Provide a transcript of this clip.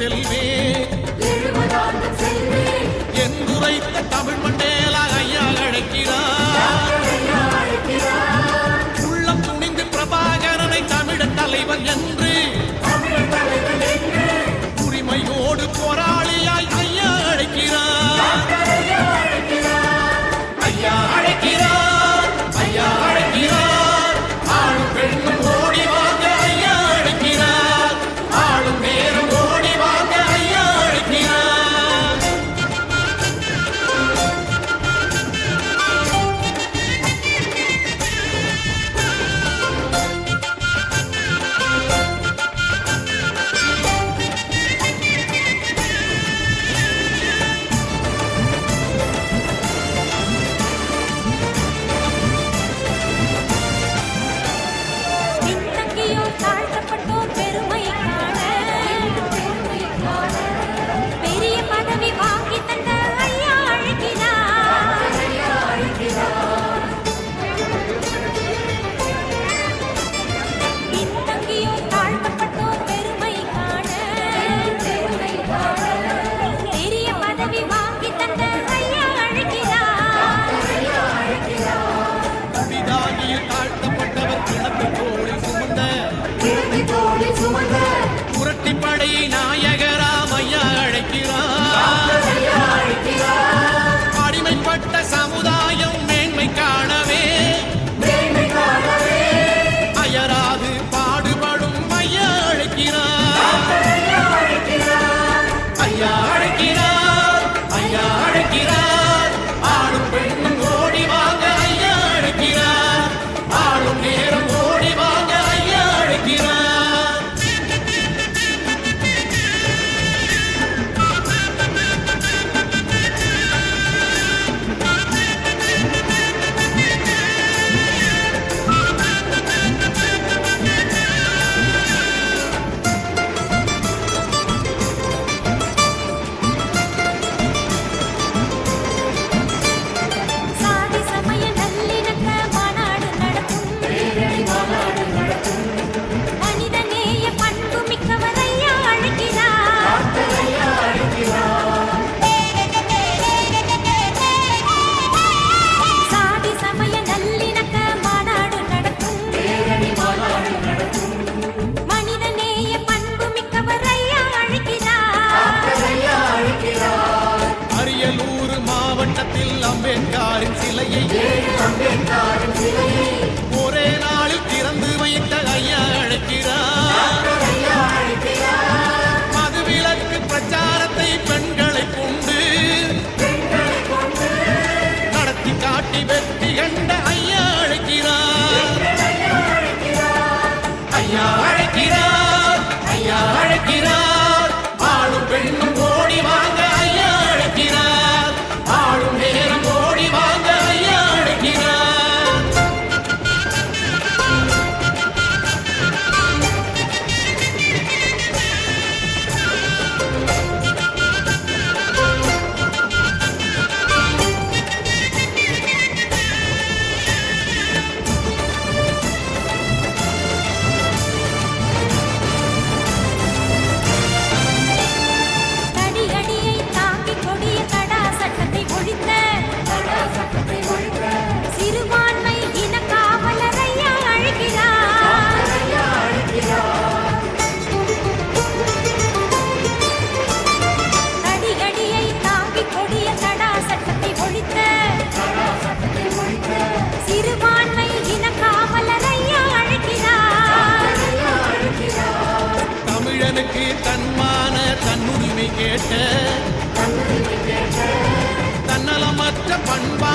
செல்வே என்றுரைத்த Tamil Mandela ஐயா அழைக்கிறார். உள்ளம் துணிந்து பிரபாகரனை தமிழர் தலைவன் என்று உரிமையோடு போராளியாய் ஐயா அழைக்கிறார். ஐயா அழைக்கிறார், ஐயா அழைக்கிறார். ஆளும் பெண்ணும் ஓடி வாங்க ஐயா அழைக்கிறார். ஆளும் நேரம் ஓடி வாங்க ஐயா அழைக்கிறார். புரட்டிப்படை நாயகராம் ஐயா அழைக்கிறார். அடிமைப்பட்ட சமுதாயம் மேன்மை காணவே அயராது பாடுபடும் ஐயா அழைக்கிறார். ஐயா அழைக்கிறார், ஐயா அழைக்கிறார். ஆளும் பெண்ணும் ஓடி வாங்க ஐயா அழைக்கிறார். ஆளும் நேரம் ஓடி வாங்க ஐயா அழைக்கிறார். அம்பேத்கரின் சிலையை ஒரே நாளில் திறந்து வைத்த ஐயா அழைக்கிறார். மதுவிலக்கு பிரச்சாரத்தை பெண்களை கொண்டு நடத்தி காட்டி வெற்றி கண்ட ஐயா அழைக்கிறார். ஐயா அழைக்கிறார், ஐயா அழைக்கிறார். ஆளும் பெண்ணும் ஓடி வாங்க ஐயா அழைக்கிறார். ஆளும் நேரம் ஓடி வாங்க ஐயா அழைக்கிறார். தமிழனுக்கு தன்மான தன்னுரிமை கேட்ட தன்னலமற்ற பண்பா